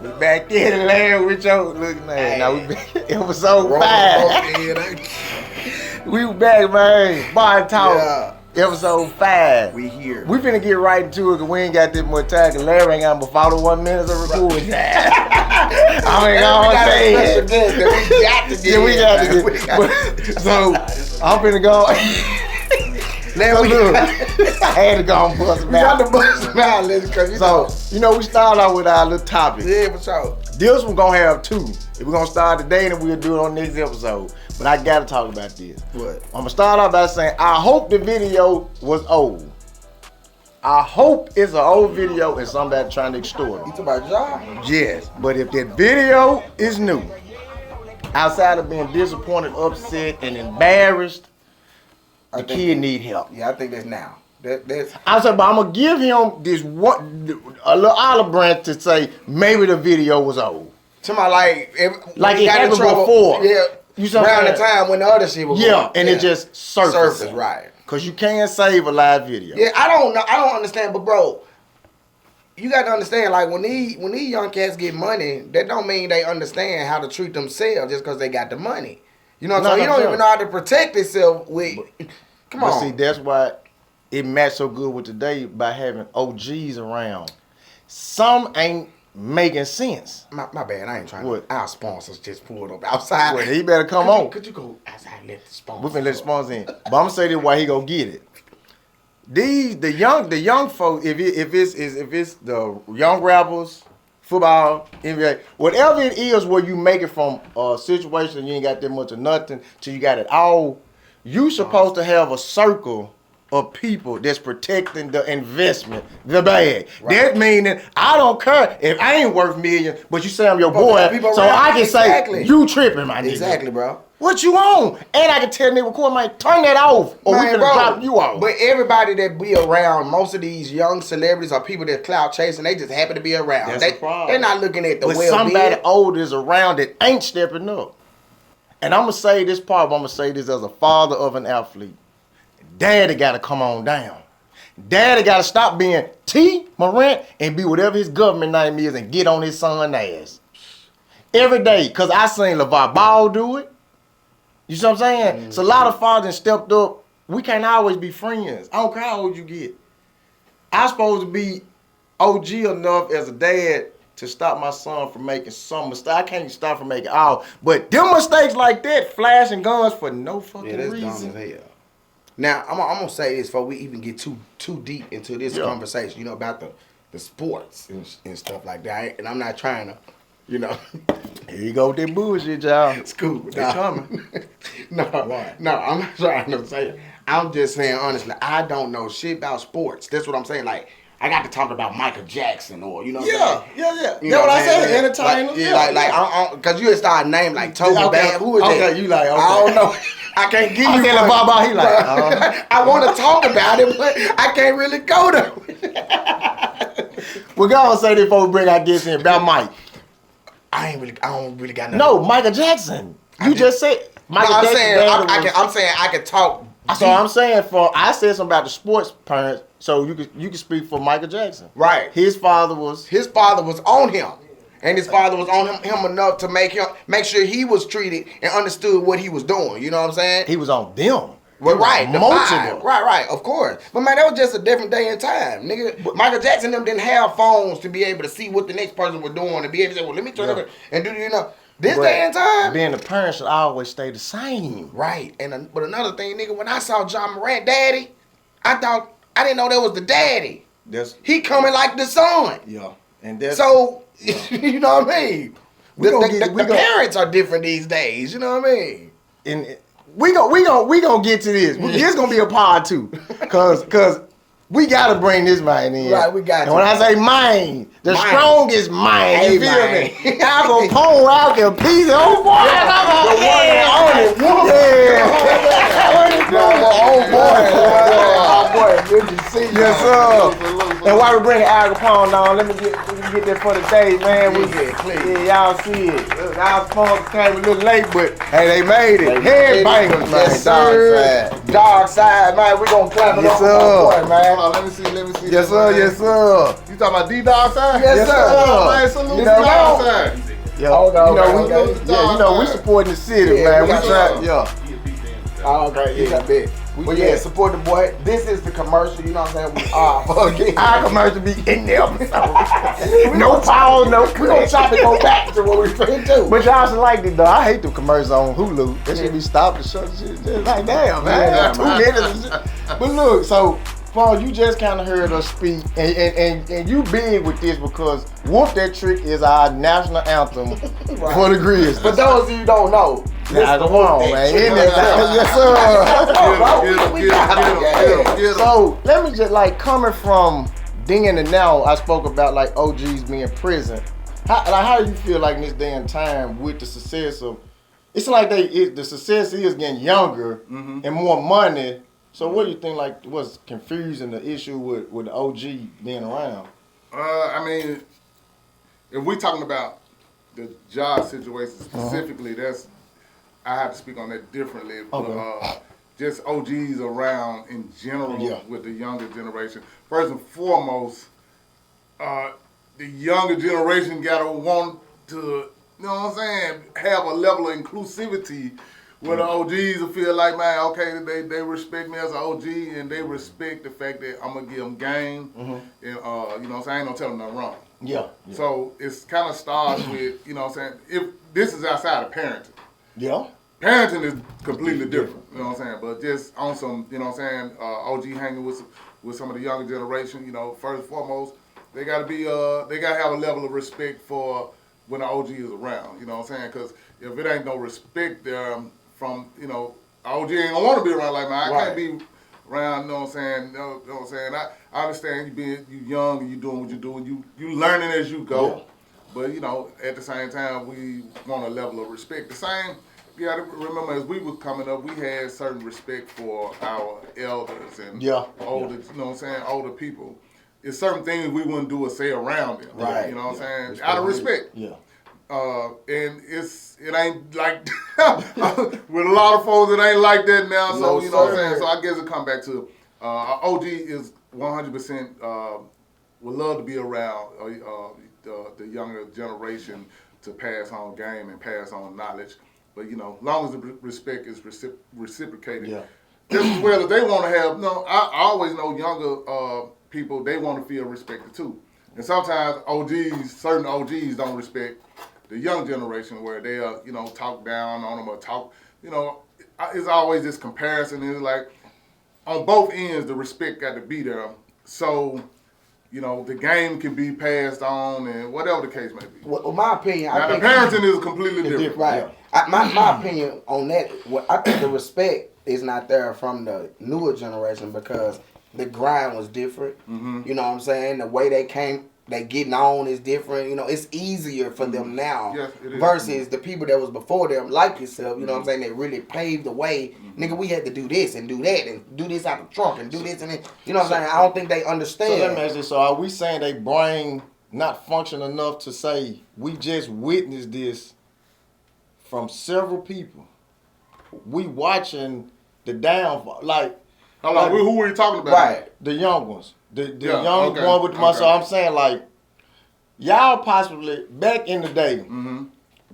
We back in the land with your looking at. Now we back. Episode 5. We back, man. Bar Talk. Yeah. Episode 5. We here. We finna get right into it because we ain't got this much time. Cause Larry ain't got but 41 minutes of recording. I ain't gonna say it. We got to get. So I'm finna go. Larry, I had to go and bust him out. We got to bust him out, because we start out with our little topic. Yeah, for sure. This one gonna have 2. If we're gonna start today, then we'll do it on next episode. But I gotta talk about this. What? I'm gonna start off by saying I hope the video was old. I hope it's an old video and somebody trying to extort You it. talking about Ja? Yes, but if that video is new, outside of being disappointed, upset, and embarrassed, the kid need help. Yeah, I think that's now. That's. I said, but I'm gonna give him this a little olive branch to say maybe the video was old. To my like it happened before. Yeah. You around the time when the other shit was going. And it just surfaced. Right. Cause you can't save a live video. Yeah, I don't know. I don't understand, but bro, you got to understand, like when these young cats get money, that don't mean they understand how to treat themselves just because they got the money. You know what I'm saying? You don't even know how to protect yourself with. Come on. See, that's why it matched so good with today by having OGs around. Some ain't making sense. My bad, I ain't trying what? to. Our sponsors just pulled up outside. Well, he better come on. Could you go outside and let the sponsors? We finna let the sponsors in. But I'm gonna say this why he gonna get it. The young folks, if it's the young rappers, football, NBA, whatever it is where you make it from a situation you ain't got that much of nothing till you got it all, you supposed to have a circle of people that's protecting the investment, the bag. Right. That meaning I don't care if I ain't worth millions, but you say I'm your boy, so I can say you tripping, my nigga. Exactly, bro. What you on? And I can tell nigga, record, man, turn that off, or we gonna drop you off. But everybody that be around, most of these young celebrities are people that clout chasing. They just happen to be around. That's the problem. They're not looking at the well-being. Somebody old is around that ain't stepping up. And I'm gonna say this part. But I'm gonna say this as a father of an athlete. Daddy gotta come on down. Daddy gotta stop being Ja Morant and be whatever his government name is and get on his son's ass. Every day, cause I seen LeVar Ball do it. You see what I'm saying? Mm-hmm. So a lot of fathers stepped up. We can't always be friends. I don't care how old you get. I'm supposed to be OG enough as a dad to stop my son from making some mistakes. I can't stop from making all. But them mistakes like that, flashing guns for no fucking reason. Dumb as hell. Now, I'm gonna say this before we even get too deep into this conversation, about the sports and stuff like that. And I'm not trying to, Here you go with that bullshit, y'all. It's cool. They coming. No, I'm not trying to say it. I'm just saying, honestly, I don't know shit about sports. That's what I'm saying. Like, I got to talk about Michael Jackson or, Yeah. That's what I said, entertainer. Because you had started naming like Toby Bad. Who is that? Okay, you like, okay. I don't know. I can't give you one. Baba, he like, I want to talk about it, but I can't really go there. We're going to say this before we bring our guests in about Mike. I don't really got nothing. No, Michael Jackson. You just said Michael Jackson. I'm saying I can talk. So I'm saying I said something about the sports parents, so you can speak for Michael Jackson. Right. His father was on him. And his father was on him enough to make sure he was treated and understood what he was doing. You know what I'm saying? He was on them. Well, right. Multiple. Right, of course. But man, that was just a different day and time. Nigga, Michael Jackson them didn't have phones to be able to see what the next person was doing and be able to say, well, let me turn over and do this day and time. Being a parent should always stay the same. Right. But another thing, nigga, when I saw Ja Morant daddy, I didn't know that was the daddy. He coming like the son. Yeah. And that's so you know what I mean? The parents are different these days, you know what I mean? And we gonna get to this. This gonna be a part 2. Cause we gotta bring this mind in. Right, we got and when I say mind, the strongest mind, you feel me? Kapone out there, piece of old boy. The one and only. Yeah. Old boy. Oh boy, good to see you. Yes, sir. And while we bring Al Capone on, let me get that for the day, man. Y'all see it. Al Capone came a little late, but hey, they made it. Headbangers, man. Yes, sir. Dark side, man. We gonna clap it up for my boy, man. Hold on, let me see. Yes, sir. Yes, sir. You talking about D-Dog side? Yes, sir. Oh, man, salute You to know, D-Dog side. We supporting the city, Yeah, man. we We try, Okay, But yeah, support the boy. This is the commercial, you know what I'm saying? Our commercial be in the episode. No pause, no We gonna try to go back to what we finna do. But y'all should like it though. I hate the commercials on Hulu. That should be stopped and shut shit. Just like damn, man. Yeah, 2 minutes. And shit. But look, so Paul, you just kind of heard us speak, and you big with this because "Whoop That Trick" is our national anthem for the Grizzlies. For those of you who don't know, Nah, come on, man. Yes, sir. So let me just like coming from then and now. I spoke about like OGs being present. How do you feel like in this day and time with the success of? It's like the success is getting younger and more money. So what do you think like was confusing the issue with the OG being around? I mean, if we talking about the job situation specifically, I have to speak on that differently. Okay. Just OGs around in general with the younger generation. First and foremost, the younger generation gotta want to, you know what I'm saying, have a level of inclusivity where the OGs will feel like, man, okay, they respect me as an OG and they respect the fact that I'm gonna give them game and you know what I'm saying, I ain't gonna tell them nothing wrong. Yeah. So it's kind of starts with, you know what I'm saying, if this is outside of parenting. Yeah. Parenting is completely different, you know what I'm saying? But just on some, you know what I'm saying, OG hanging with some of the younger generation, you know, first and foremost, they gotta have a level of respect for when the OG is around, you know what I'm saying? Because if it ain't no respect there from, you know, OG ain't gonna want to be around like mine. I can't be around, you know what I'm saying? You know what I'm saying? I understand you young and you doing what you doing, you learning as you go. Yeah. But you know, at the same time, we want a level of respect. The same, you gotta remember as we was coming up, we had certain respect for our elders and older, you know what I'm saying, older people. It's certain things we wouldn't do or say around them. Right. You know what I'm saying? Respect out of respect. Yeah. And it ain't like with a lot of folks, it ain't like that now. So you know what I'm saying. So I guess it come back to OG is 100% would love to be around the younger generation to pass on game and pass on knowledge. But you know, as long as the respect is reciprocated, just as well as they want to have. No, I always know younger people, they want to feel respected too. And sometimes certain OGs don't respect the young generation where they you know, talk down on them or talk, you know, it's always this comparison. It's like on both ends, the respect got to be there. So, you know, the game can be passed on and whatever the case may be. Well, my opinion, now, I think parenting is completely different. Right. Yeah. My opinion on that, I think the respect is not there from the newer generation because the grind was different. You know what I'm saying? The way they getting on is different. You know, it's easier for them now versus the people that was before them, like yourself. You know what I'm saying? They really paved the way. Nigga, we had to do this and do that and do this out the trunk and do this and then, you know what I'm saying? I don't think they understand. So let me ask you, so are we saying they brain not function enough to say we just witnessed this from several people? We watching the downfall, like. Who were you talking about? Right, the young ones. The young one with the muscle. I'm saying like, y'all possibly, back in the day,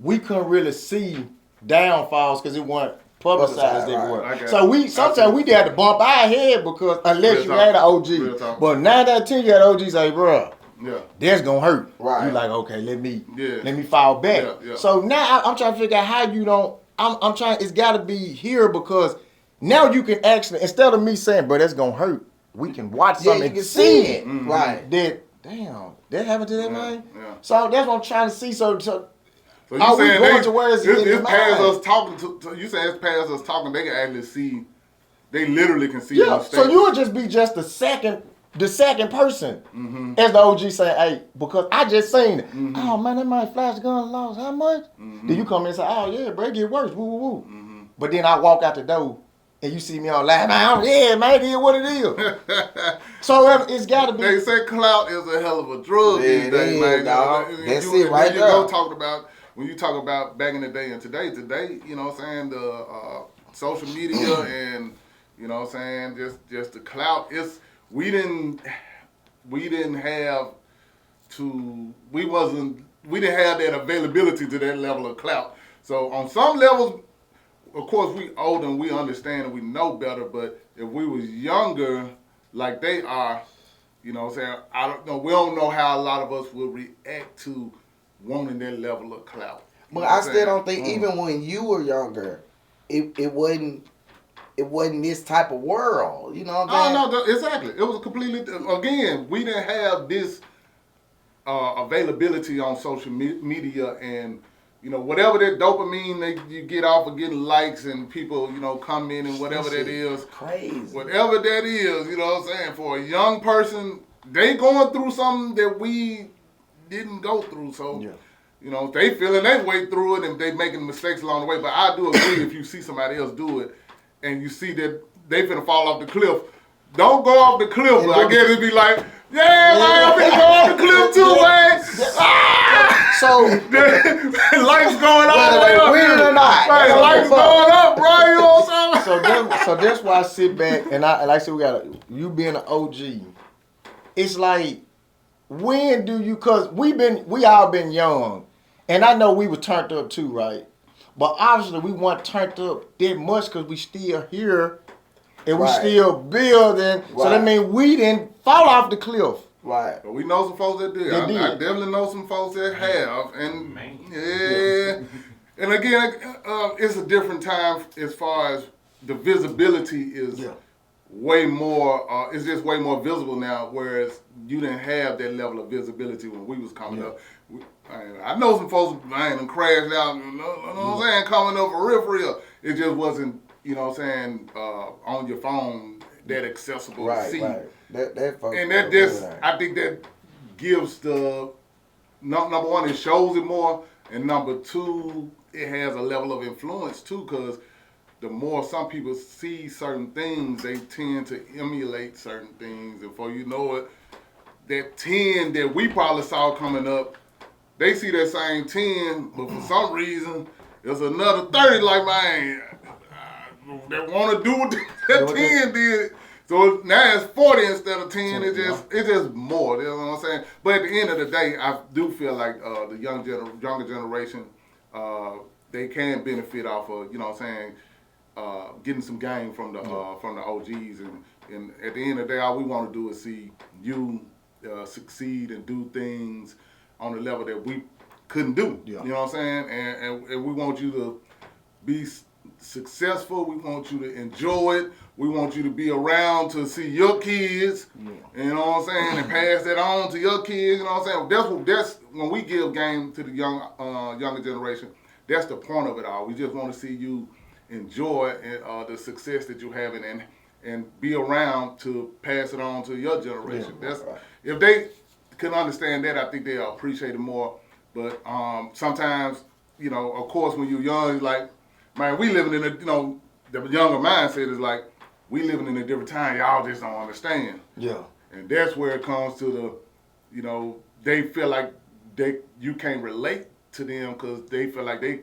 we couldn't really see downfalls because it wasn't publicized everywhere. So sometimes we had to bump our head because unless you had an OG. But 9 out of 10 you had OG say, bro, that's gonna hurt. Right. You like, okay, let me fall back. So now I'm trying to figure out how you don't, I'm trying, it's gotta be here because now you can actually, instead of me saying, bro, that's gonna hurt, we can watch something and see it. Right. That happened to that man? Yeah. So that's what I'm trying to see. So you are we going to where it's past us talking to you saying it's past us talking, they can actually see, they literally can see the mistakes. So you would just be just the second person as the OG saying, hey, because I just seen it. Oh man, that man flash the gun lost how much? Then you come in and say, oh yeah, bro, it get worse, woo woo woo. But then I walk out the door and you see me on live, man, yeah, man, it is what it is. So it's got to be. They say clout is a hell of a drug these days, man. Dog. That's it right there. When you talk about back in the day and today, you know what I'm saying, the social media and, you know what I'm saying, just the clout. We didn't have that availability to that level of clout. So on some levels, of course, we older and we understand and we know better, but if we was younger like they are, you know what I'm saying, I don't know, we don't know how a lot of us would react to wanting that level of clout. But I still don't think even when you were younger, it wasn't this type of world. You know what I'm saying? No, exactly. It was a completely, again, we didn't have this availability on social media and, you know, whatever that dopamine that you get off of getting likes and people, you know, commenting, whatever that is. Crazy. Whatever that is, you know what I'm saying? For a young person, they going through something that we didn't go through. So, you know, they feeling their way through it and they making mistakes along the way. But I do agree if you see somebody else do it and you see that they finna fall off the cliff, don't go off the cliff. But I guess it'd be like, yeah, man, I'm finna go off the cliff too, man. So life's going all the way up. Real or not? Right, life's going up, bro. You know what I'm saying? so that's why I sit back and like I said, you being an OG. It's like, when do you? Cause we all been young, and I know we were turned up too, right? But obviously we weren't turned up that much because we still here and we still building. So that means we didn't fall off the cliff. Right. But we know some folks that did. I definitely know some folks that have. And and again, it's a different time as far as the visibility is way more, it's just way more visible now, whereas you didn't have that level of visibility when we was coming up. I know some folks, man, crashed out, you know what I'm saying, coming up for real. It just wasn't, you know what I'm saying, on your phone that accessible to see. Right. And that just, I think that gives the, number one, it shows it more, and number two, it has a level of influence too, because the more some people see certain things, they tend to emulate certain things, and before you know it, that 10 that we probably saw coming up, they see that same 10, but for some reason, there's another 30 like, man, that want to do what that 10 did. So now it's 40 instead of 10. It's just more. You know what I'm saying? But at the end of the day, I do feel like the younger generation, they can benefit off of, you know what I'm saying, getting some game from the OGs. And at the end of the day, all we want to do is see you succeed and do things on a level that we couldn't do. You know what I'm saying? And we want you to be successful. We want you to enjoy it. We want you to be around to see your kids, you know what I'm saying, and pass that on to your kids, you know what I'm saying. That's when we give game to the younger generation. That's the point of it all. We just want to see you enjoy the success that you're having and be around to pass it on to your generation. If they can understand that, I think they'll appreciate it more. But sometimes, you know, of course, when you're young, it's like, man, we living in a, you know, the younger mindset is like, we living in a different time. Y'all just don't understand. Yeah. And that's where it comes to the, you know, they feel like you can't relate to them because they feel like they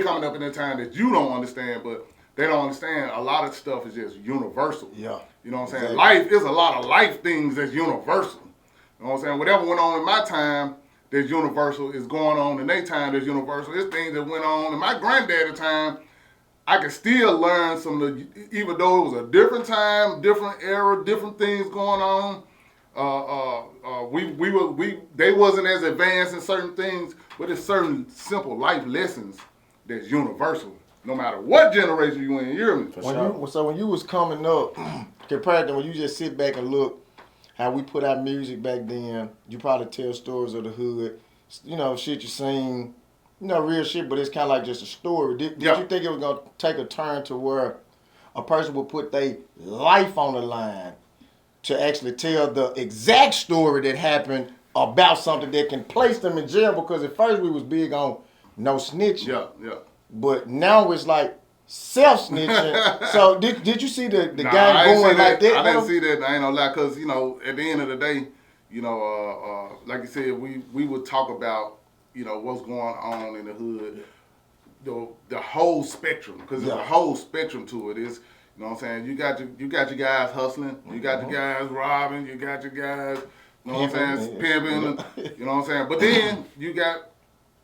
coming up in a time that you don't understand, but they don't understand a lot of stuff is just universal. Yeah. You know what I'm saying? Life is a lot of life things that's universal. You know what I'm saying? Whatever went on in my time that's universal is going on in their time that's universal. It's things that went on in my granddad's time. I could still learn some of the, even though it was a different time, different era, different things going on. They wasn't as advanced in certain things, but it's certain simple life lessons that's universal, no matter what generation you in. You hear me? So when you was coming up, compared to when you just sit back and look how we put out music back then, you probably tell stories of the hood, you know, shit you seen. You know, real shit, but it's kind of like just a story. Did you think it was going to take a turn to where a person would put their life on the line to actually tell the exact story that happened about something that can place them in jail? Because at first we was big on no snitching. Yeah. But now it's like self snitching. So did you see the Nah, game I ain't going see like that? I didn't though? see that. I ain't gonna lie, cause you know, at the end of the day, you know, like you said, we would talk about, you know, what's going on in the hood, the whole spectrum, cause there's a whole spectrum to it. Is, you know what I'm saying? You got your guys hustling, you got your guys robbing, you got your guys, you know what I'm saying, pimping, you know what I'm saying. But then you got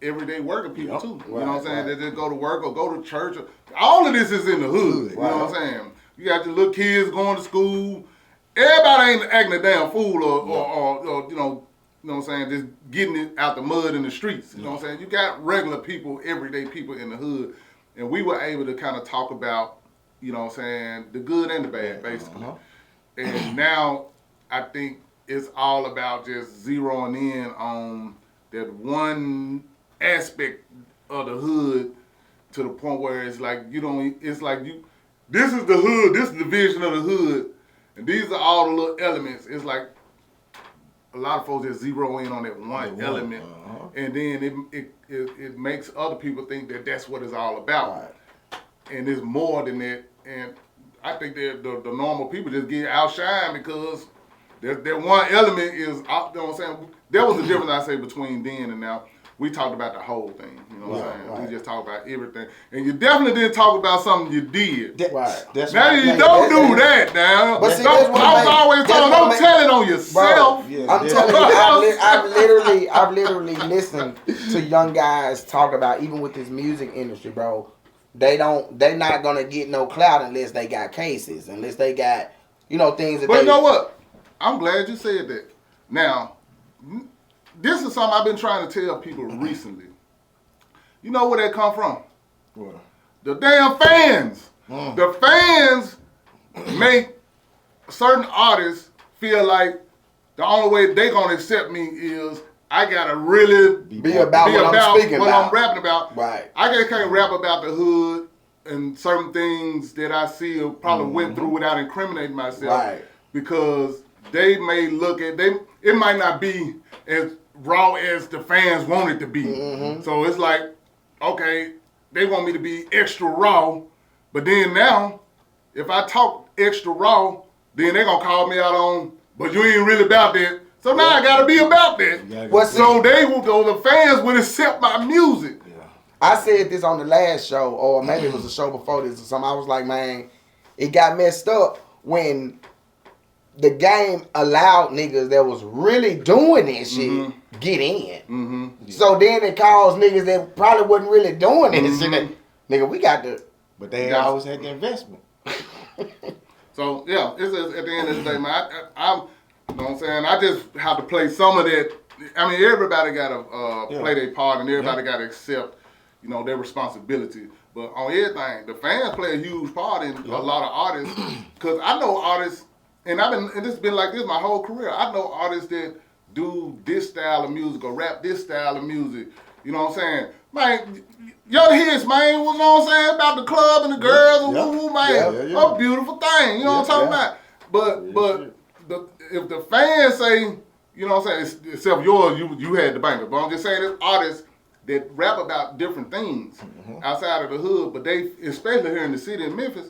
everyday working people too. You know what I'm saying? That just go to work or go to church. All of this is in the hood. You know what I'm saying? You got your little kids going to school. Everybody ain't acting a damn fool or you know what I'm saying, just getting it out the mud in the streets. You know what I'm saying? You got regular people, everyday people in the hood. And we were able to kind of talk about, you know what I'm saying, the good and the bad, basically. And now I think it's all about just zeroing in on that one aspect of the hood to the point where it's like this is the hood, this is the vision of the hood, and these are all the little elements. It's like a lot of folks just zero in on that one element, and then it makes other people think that that's what it's all about, and it's more than that. And I think that the normal people just get outshined because that one element is, you know what I'm saying. There was a difference I say between then and now. We talked about the whole thing, you know what I'm saying? We just talked about everything. And you definitely didn't talk about something you did. Now you don't do that now. But see, I was always telling, don't tell it on yourself. Bro, I'm telling you, I've literally listened to young guys talk about, even with this music industry, bro, they not gonna get no clout unless they got cases, unless they got, you know, things that But you know what? I'm glad you said that. Now, this is something I've been trying to tell people recently. You know where that come from? What? The damn fans. The fans make certain artists feel like the only way they gonna accept me is I gotta really be about what I'm speaking about. I'm rapping about. Right. I just can't rap about the hood and certain things that I see or probably went through without incriminating myself. Right. Because they may look at it might not be as raw as the fans want it to be. So it's like, okay, they want me to be extra raw, but then now, if I talk extra raw, then they gonna call me out on, but you ain't really about that. So now I gotta be about that. So the fans would accept my music. I said this on the last show, or maybe it was the show before this or something. I was like, man, it got messed up when the game allowed niggas that was really doing this shit get in. So then it caused niggas that probably wasn't really doing this shit. Nigga, we got to. But they always had the investment. So yeah, it's at the end of the day, man. I'm, you know what I'm saying. I just have to play some of that. I mean, everybody got to play their part, and everybody got to accept, you know, their responsibility. But on everything, the fans play a huge part in a lot of artists. Cause I know artists. And this has been like this my whole career. I know artists that do this style of music or rap this style of music. You know what I'm saying? Man, your hits, man, you know what I'm saying? About the club and the girls and woo-woo, man. A beautiful thing. You know what I'm talking about? But if the fans say, you know what I'm saying, except yours, you had the banger. But I'm just saying there's artists that rap about different things outside of the hood, but they, especially here in the city of Memphis,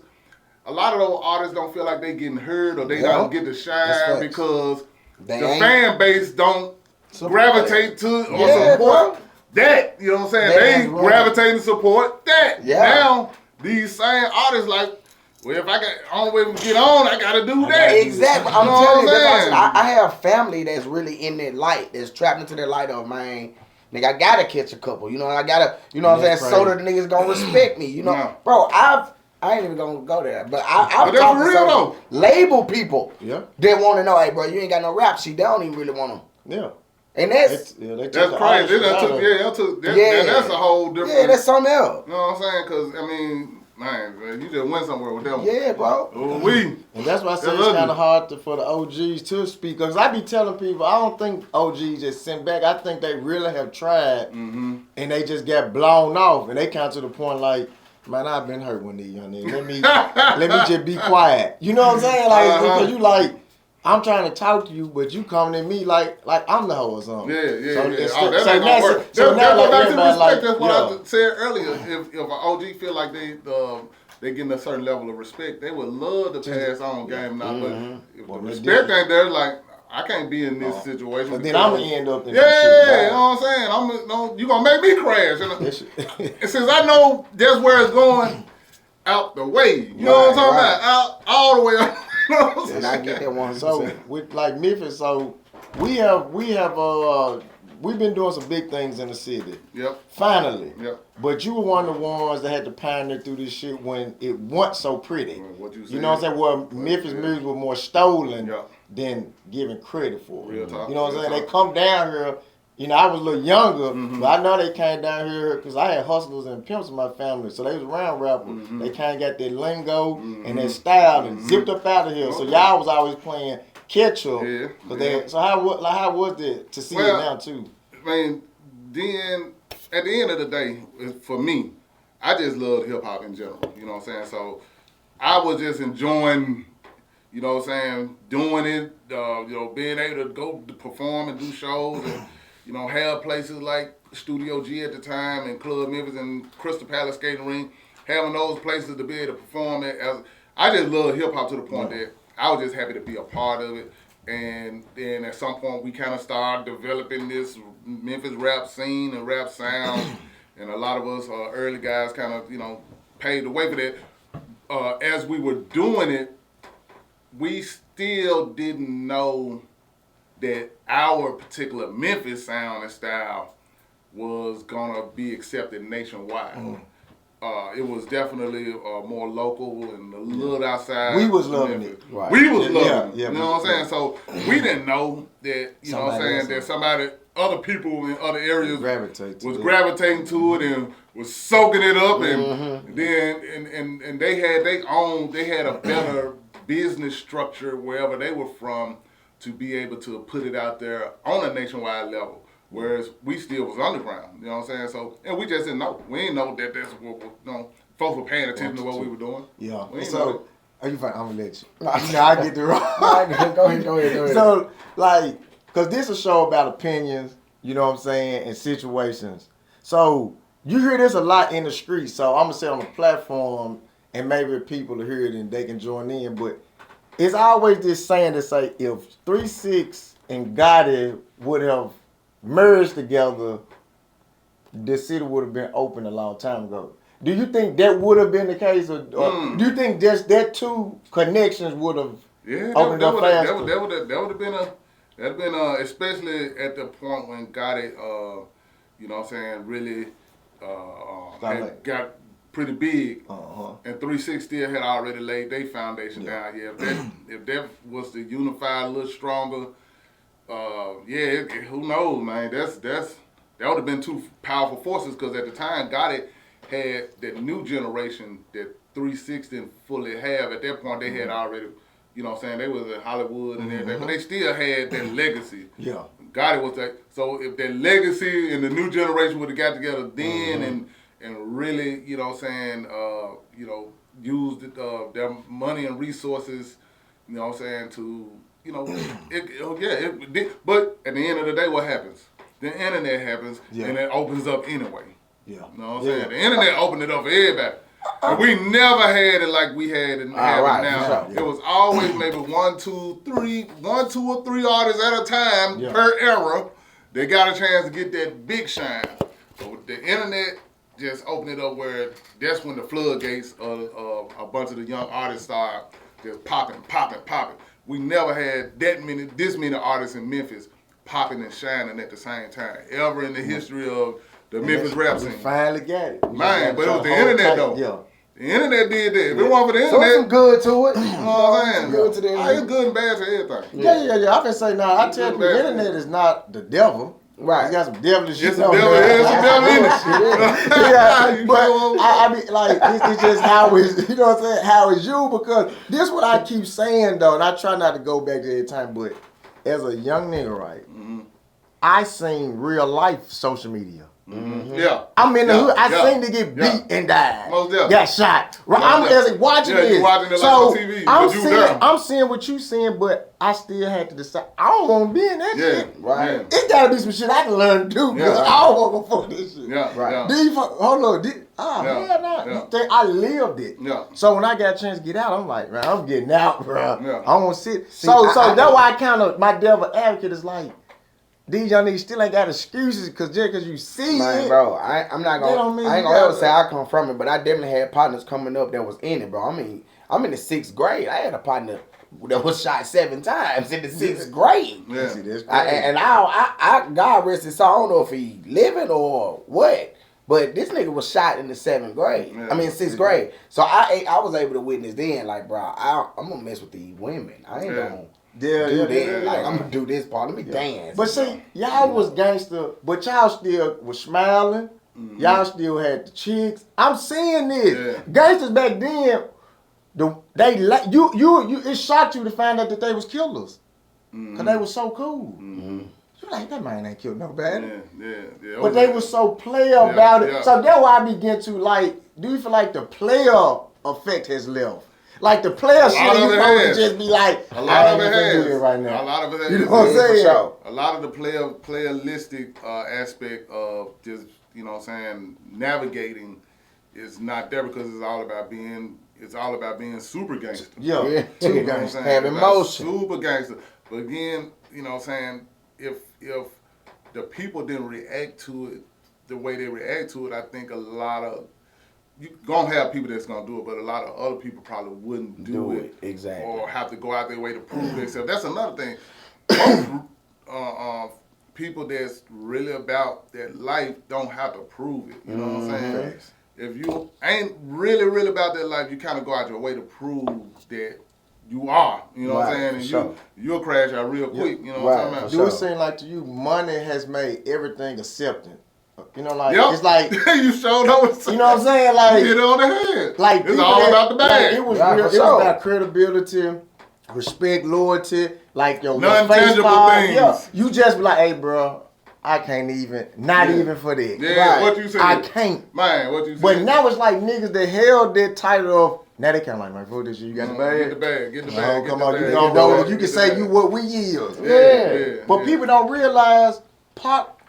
a lot of those artists don't feel like they getting heard or they don't get to shine because the fan base don't gravitate to or support that. You know what I'm saying? They gravitate and support that. Now, these same artists like, well, if I got only way to get on, I gotta do that. Exactly. I'm telling you, I have family that's really in that light, that's trapped into that light of, man, nigga, I gotta catch a couple. You know, I gotta, you know what I'm saying, so that the niggas gonna respect me. You know, bro, I ain't even gonna go there, but I've talked to some label people that want to know, hey, bro, you ain't got no rap sheet. They don't even really want them. Yeah. And that's crazy. That's a whole different. Yeah, that's something else. You know what I'm saying? Because, I mean, man, you just went somewhere with them. Yeah, bro. And that's why I say it's kind of hard for the OGs to speak. Because I be telling people, I don't think OGs just sent back. I think they really have tried, and they just got blown off. And they count to the point like, man, I've been hurt one of these young niggas. Let me just be quiet. You know what I'm saying? Like, because you like, I'm trying to talk to you, but you coming at me like I'm the hoe or something. Yeah. So that ain't gonna work. So now, like, that's everybody like, that's what I said earlier. If an OG feel like they they getting a certain level of respect, they would love to pass on game now. But if the Well, respect ain't there, like I can't be in this situation. But then I'm gonna end up in you some shit. know what I'm saying? You gonna make me crash. And since I know that's where it's going, out the way. You know what I'm talking about? Out all the way up. You know what I'm saying? And I get that 100%. So with like Memphis, so we've been doing some big things in the city. Yep. Finally. Yep. But you were one of the ones that had to pioneer through this shit when it wasn't so pretty. What you You know what I'm saying? Well, Memphis music was more stolen Yep. than given credit for. Real talk. You know what I'm Real saying? talk. They come down here. You know, I was a little younger, but I know they came down here because I had hustlers and pimps in my family, so they was around rappers. They kind of got their lingo and their style and zipped up out of here. So y'all was always playing catch up. So how was it to see it now too? I mean, then at the end of the day, for me, I just loved hip hop in general. You know what I'm saying? So I was just enjoying, you know what I'm saying, doing it. You know, being able to go to perform and do shows and. You know, have places like Studio G at the time and Club Memphis and Crystal Palace Skating Ring, having those places to be able to perform at. I just love hip hop to the point that I was just happy to be a part of it. And then at some point we kind of started developing this Memphis rap scene and rap sound. And a lot of us early guys kind of, you know, paved the way for that. As we were doing it, we still didn't know that our particular Memphis sound and style was gonna be accepted nationwide. It was definitely more local and a little outside. We was loving Memphis. it. Right. We was loving it. Yeah, you know what I'm saying? So we didn't know that, you know what I'm saying, that other people in other areas was gravitating to it and was soaking it up and then and they had a better business structure wherever they were from to be able to put it out there on a nationwide level, whereas we still was underground, you know what I'm saying? So, and we just didn't know. We didn't know that that's what, you know, folks were paying attention to what we were doing. Yeah. So, are you fine? I'm gonna let you. You know, I get the wrong. Go ahead. So, like, cause this is a show about opinions, you know what I'm saying, and situations. So, you hear this a lot in the streets, so I'm gonna say on the platform, and maybe people will hear it and they can join in, but it's always this saying to say, if 3 6 and Gotti would have merged together, the city would have been open a long time ago. Do you think that would have been the case, or do you think just that two connections would have opened up faster? That would have been especially at the point when Gotti, you know what I'm saying, really got pretty big, and 3 6 still had already laid their foundation down. Yeah, if that was to unify a little stronger, who knows, man? That would have been two powerful forces because at the time Gotti had that new generation that 3 6 didn't fully have. At that point, they had already, you know what I'm saying, they was in Hollywood and everything, but they still had that legacy. Yeah. Gotti was that. So if that legacy and the new generation would have got together then and really, you know what I'm saying, you know, used their money and resources, you know what I'm saying, to, you know, but at the end of the day, what happens? The internet happens, and it opens up anyway. Yeah. You know what I'm saying? The internet opened it up for everybody. And we never had it like we had it now. It was always maybe one, two, or three artists at a time per era. They got a chance to get that big shine. So with the internet, just open it up where that's when the floodgates of a bunch of the young artists start just popping. We never had this many artists in Memphis popping and shining at the same time ever in the history of the Memphis rap scene. Finally got it. Man, but it was the internet though. Yeah. The internet did that. If it wasn't for the So internet, some good to it. you know what I'm saying? Good to the internet. It's good and bad to everything. Yeah. I can say now. I tell you, the internet is not the devil. Right. It's got some devilish shit. It's a devil in it. Yeah, but I mean, like, it's just how it's, you know what I'm saying, how it's you, because this what I keep saying, though, and I try not to go back to every time, but as a young nigga, right, I seen real life social media. Mm-hmm. Yeah. I'm in the hood. I seen they get beat and died. Most definitely. Got shot. Right. I'm just watching this. You watching it like so on TV. I'm seeing what you seeing, but I still had to decide. I don't want to be in that shit. Right. Yeah. It gotta be some shit I can learn to do because I don't want to go for this shit. Yeah. Right. Hold on. Hell no. You think I lived it. Yeah. So when I got a chance to get out, I'm like, man, I'm getting out, bro. Yeah. I don't want to sit. So that's why I kind of, my devil advocate is like, these young niggas still ain't got excuses because you see it. Bro, I ain't gonna ever say I come from it, but I definitely had partners coming up that was in it, bro. I mean, I'm in the 6th grade. I had a partner that was shot 7 times in the 6th grade. Yeah. See, that's I God rest his soul. I don't know if he living or what, but this nigga was shot in the 7th grade. Yeah. I mean 6th grade. So I was able to witness then, like, bro, I'm gonna mess with these women. I ain't gonna. I'm gonna do this part. Let me dance. But see, y'all was gangster, but y'all still was smiling. Mm-hmm. Y'all still had the chicks. I'm seeing this. Yeah. Gangsters back then, it shocked you to find out that they was killers. Cause they was so cool. Mm-hmm. You like, that man ain't killed nobody. Yeah. But they was so player about it. So that's why I begin to like, do you feel like the player effect has left? Like the player shit, you probably just be like, a lot of it has. Right now. A lot of it has. You know what I'm saying? A lot of the playalistic aspect of just, you know what I'm saying, navigating is not there because it's all about being super gangster. Yeah. Super gangster. Have emotion. Super gangster. But again, you know what I'm saying, if the people didn't react to it the way they react to it, I think a lot of you gonna have people that's gonna do it, but a lot of other people probably wouldn't do it exactly, or have to go out their way to prove themselves. That's another thing. Most people that's really about that life don't have to prove it. You know what I'm saying? If you ain't really about that life, you kind of go out your way to prove that you are. You know what I'm saying? And you'll crash out real quick. You know what I'm talking about? Do it seem like to you, money has made everything accepting? You know, like, yep. It's like you showed up. You know what I'm saying? Like, hit on the head. Like, it's all about the bag. Like, it was real. It was about credibility, respect, loyalty, like your non-tangible things. Yeah, you just be like, hey, bro, I can't even, even for that. Yeah, right. What you said. I can't. Man, what you said. But now it's like niggas that held that title of. Now they kind of like, man, fuck this shit. You got the bag. Get the bag. Get the bag. Come on, you don't know. You can say you what we is. Yeah. But people don't realize Pop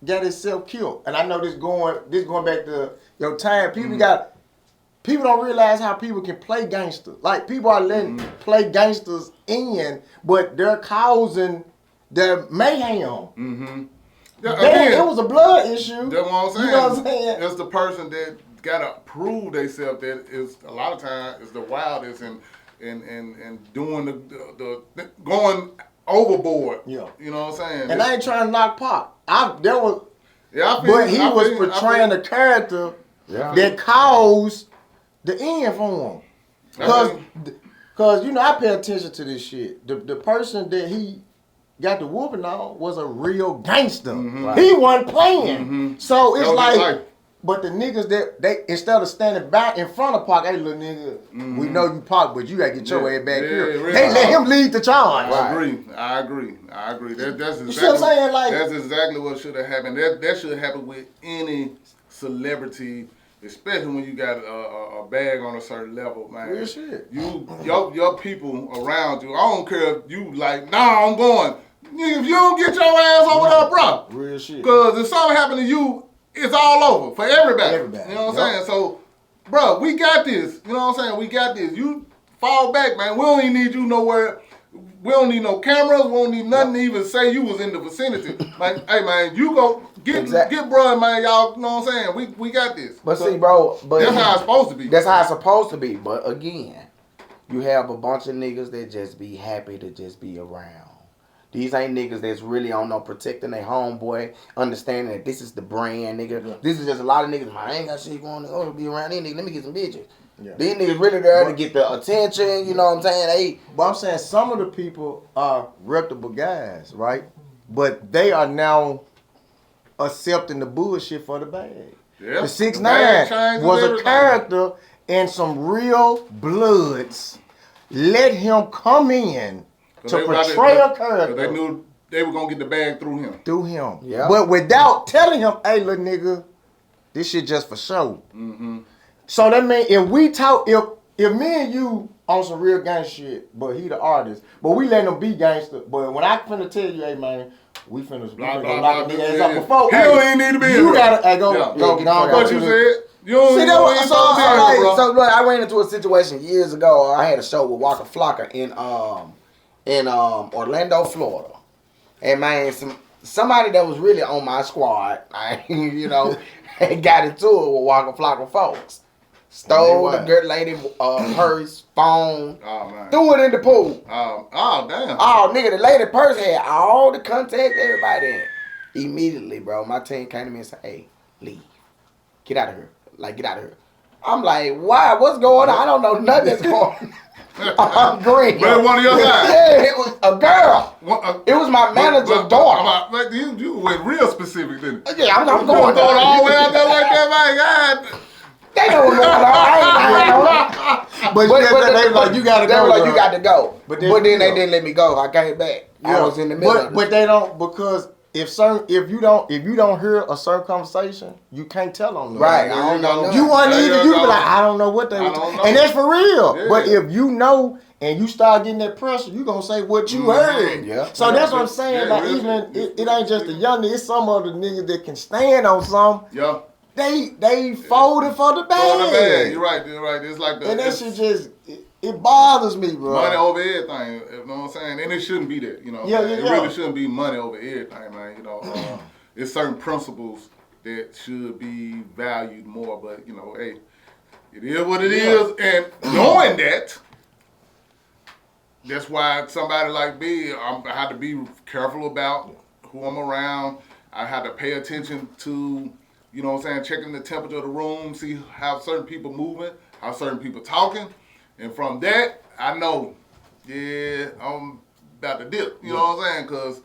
got himself killed. And I know this going back to your time. People don't realize how people can play gangster. Like, people are letting play gangsters in, but they're causing the mayhem. Yeah, it was a blood issue. That's what I'm saying. You know what I'm saying? It's the person that gotta prove themselves that is a lot of times is the wildest and doing the going overboard. Yeah. You know what I'm saying? And I ain't trying to knock Pop. But he I was feel portraying a character that caused the end for him. Because, you know, I pay attention to this shit. The person that he got the whooping on was a real gangster. He wasn't playing. So it's like, but the niggas that they instead of standing back in front of Pac, hey little nigga, we know you Pac, but you gotta get your ass back here. Really. They let him lead the charge. I agree. That's exactly, you see what I'm saying? Like, that's exactly what should have happened. That should happen with any celebrity, especially when you got a bag on a certain level, man. Real shit. Your people around you. I don't care if you like, nah, I'm going. If you don't get your ass over there, bro. Real shit. Because if something happened to you, it's all over for everybody. You know what I'm saying? So, bro, we got this. You know what I'm saying? We got this. You fall back, man. We don't even need you nowhere. We don't need no cameras. We don't need nothing to even say you was in the vicinity. Like, hey, man, you go get bro, man. Y'all, you know what I'm saying? We got this. But see, bro, that's how it's supposed to be. That's how it's supposed to be. But again, you have a bunch of niggas that just be happy to just be around. These ain't niggas that's really on no protecting their homeboy, understanding that this is the brand, nigga. Yeah. This is just a lot of niggas, man, I ain't got shit going on to be around these niggas. Let me get some bitches. Yeah. These niggas really there to get the attention, you know what I'm saying? But I'm saying some of the people are reputable guys, right? But they are now accepting the bullshit for the bag. Yep. The 6ix9ine was a character and some real bloods let him come in to portray a character. They knew they were gonna get the bag through him. Through him. Yeah. But without telling him, hey, little nigga, this shit just for show. Mm-hmm. So that means if we talk, if me and you on some real gang shit, but he the artist, but we let him be gangster. But when I finna tell you, hey man, we finna lock a nigga ass up before. He hey, don't even need to be in You here. gotta, hey, go. What you said? You don't See, even that know was- what so, So look, I ran into a situation years ago. I had a show with Waka Flocka in Orlando, Florida, and man, somebody that was really on my squad, got into it with Waka Flocka folks. Stole the good lady purse, phone, threw it in the pool. Oh damn. Oh nigga, the lady purse had all the contacts, everybody in it. Immediately, bro, my team came to me and said, "Hey, leave, get out of here, get out of here." I'm like, why? What's going on? I don't know nothing that's going on. I'm green. But it one of your guys. Yeah, it was a girl. It was my manager's daughter. You went real specific, didn't you? Yeah, I'm You going going all the way out there like that, man. God. They know what's going on. I ain't But they were like, you gotta They go. were like, bro. you got to go. But But then they didn't let me go. I came back. I was in the middle. of But they don't, because if you don't hear a certain conversation, you can't tell on them. Right. I don't know. You want Yeah, either you be yeah, like, I don't know what they I were don't talking, know. and that's for real. Yeah. But if you know and you start getting that pressure, you gonna say what you heard. Yeah. So that's what I'm saying. Yeah, like really. even it ain't just the young niggas. It's some of the niggas that can stand on some. Yeah. They folded for the bag. For the bag. You're right. It's like the And that shit just it bothers me, bro. money over everything. You know what I'm saying? And it shouldn't be that. You know. Yeah, It yeah. really shouldn't be money over everything, man. You know. It's certain principles that should be valued more. But hey, it is what it is. And knowing that, that's why somebody like me, I had to be careful about who I'm around. I had to pay attention to, checking the temperature of the room, see how certain people moving, how certain people talking. And from that, I know, I'm about to dip. You know what I'm saying? Because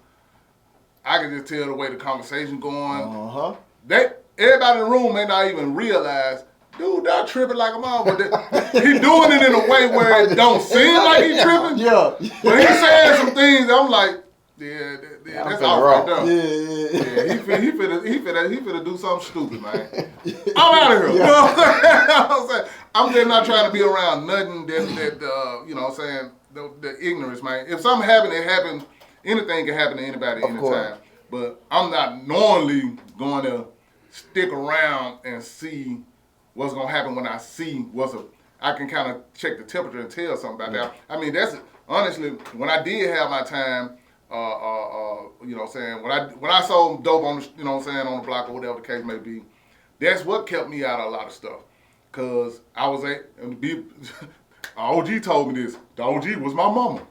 I can just tell the way the conversation going. Everybody in the room may not even realize, dude, that tripping like a mom. But he doing it in a way where it don't seem like he tripping. Yeah. But he saying some things, I'm like, that's all right there. Yeah. He finna do something stupid, man. I'm out of here. You know what I'm saying? I'm just not trying to be around nothing that the ignorance, man. If something happened, it happened. Anything can happen to anybody Of anytime. course. But I'm not knowingly going to stick around and see what's gonna happen when I see I can kind of check the temperature and tell something about that. I mean, that's honestly when I did have my time. When I sold dope on the, on the block or whatever the case may be, that's what kept me out of a lot of stuff. Cause I was OG told me this. The OG was my mama.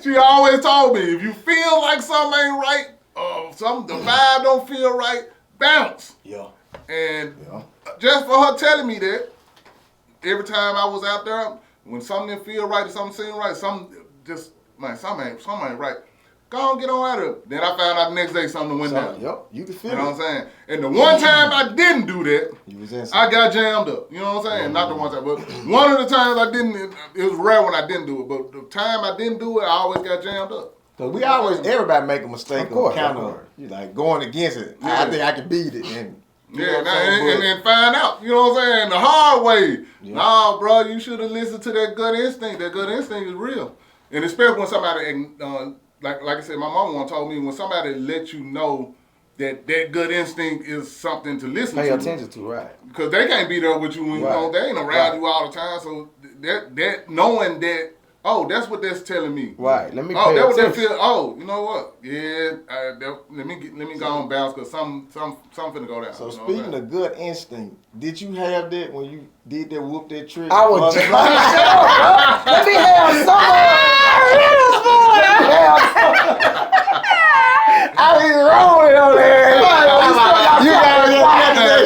She always told me, if you feel like something ain't right, the vibe don't feel right, bounce. Yeah. And just for her telling me that, every time I was out there, when something didn't feel right or something seemed right, something ain't right. Go on, get on out of it. Then I found out the next day something went down. Yep, you can feel You it. know what I'm saying? And the one time I didn't do that, I got jammed up. You know what I'm saying? Not the one time, but one of the times I didn't, it was rare when I didn't do it, but the time I didn't do it, I always got jammed up. Cause everybody make a mistake Of course, kind of like going against it. Yeah. I think I can beat it. And and find out, you know what I'm saying, the hard way. Yeah. Nah, bro, you should have listened to that gut instinct. That gut instinct is real. And especially when somebody, like I said, my mama once told me, when somebody lets you know that gut instinct is something to listen to. Pay attention to, right. Because they can't be there with you when they ain't around you all the time. So that knowing that, that's what that's telling me. Right. Let me pay that's what they attention. feel. You know what? Yeah, let me go on bounce because something finna go down. so speaking of good instinct, did you have that when you did that whoop that trick? I was just let me have some. I be rolling on there.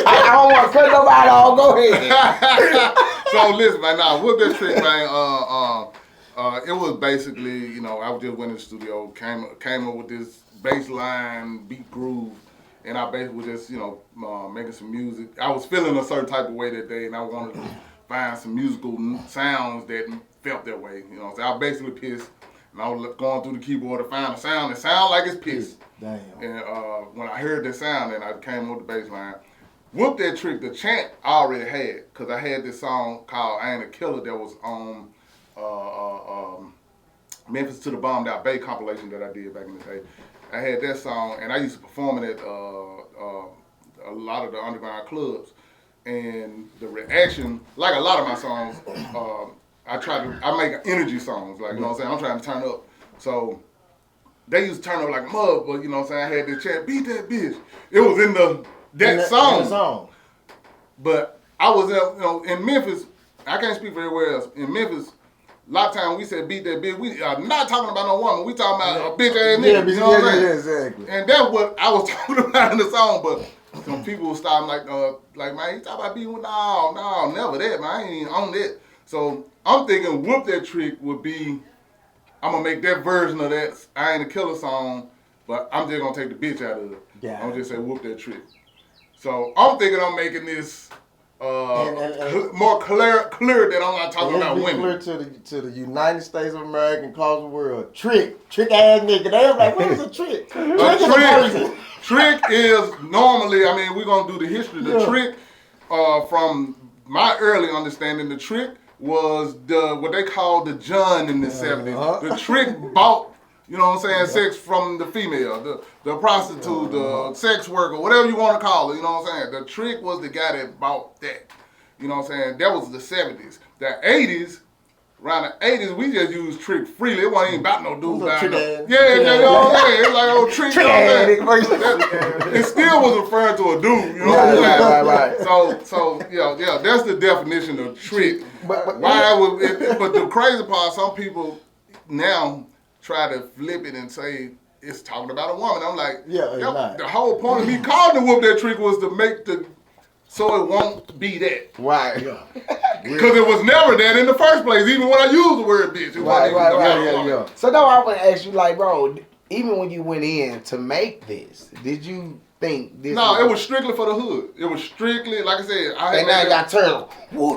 I don't want to cut nobody off. Go ahead. So listen, man. Whoop that trick, man. It was basically, I was just went in the studio, came up with this bass line, beat groove, and I basically was just, making some music. I was feeling a certain type of way that day, and I wanted to find some musical sounds that felt that way. So I basically pissed And I was going through the keyboard to find a sound that sound like it's piss. Damn. And when I heard that sound, then I came with the bass line. Whoop That Trick, the chant I already had, because I had this song called I Ain't a Killer that was on Memphis to the Bombed Out Bay compilation that I did back in the day. I had that song, and I used to perform it at a lot of the underground clubs. And the reaction, like a lot of my songs, I make energy songs, like, you know what I'm saying? I'm trying to turn up. So they used to turn up like a mug, but you know what I'm saying? I had this chant, beat that bitch. It was in that song. But I was, in Memphis, I can't speak for everywhere else. In Memphis, a lot of times we said beat that bitch. We are not talking about no woman. We talking about a bitch ass nigga. You know what I'm saying? Yeah, exactly. And that's what I was talking about in the song. But some people will stop like, man, you talking about beating with, no, never that, man. I ain't even on that. So I'm thinking Whoop That Trick would be, I'm going to make that version of that I Ain't a Killer song, but I'm just going to take the bitch out of it. Yeah. I'm going to just say Whoop That Trick. So I'm thinking I'm making this more clear that I'm not talking about women. Clear to the United States of America and across the world. Trick ass nigga. They was like, what is a trick? Trick is normally, I mean, we're going to do the history. The trick, from my early understanding, the trick was what they called the John in the 70s. The trick bought, you know what I'm saying, sex from the female, the prostitute, the sex worker, whatever you want to call it, you know what I'm saying. The trick was the guy that bought that. You know what I'm saying? That was the 70s. The 80s, around the 80s, we just used trick freely. It wasn't even about no dudes buying no. Yeah, you know what I'm saying? It's like old trick, you know what I'm saying? It still was referring to a dude, you know what I'm saying? Right. So yeah, that's the definition of trick. But the crazy part, some people now try to flip it and say it's talking about a woman. I'm like, the whole point of me calling the Whoop That Trick was to make so it won't be that. Right. Because it was never that in the first place, even when I used the word bitch. Right. So now I want to ask you, like, bro, even when you went in to make this, did you think this? No, it was strictly for the hood. It was strictly, like I said, and now you got turned.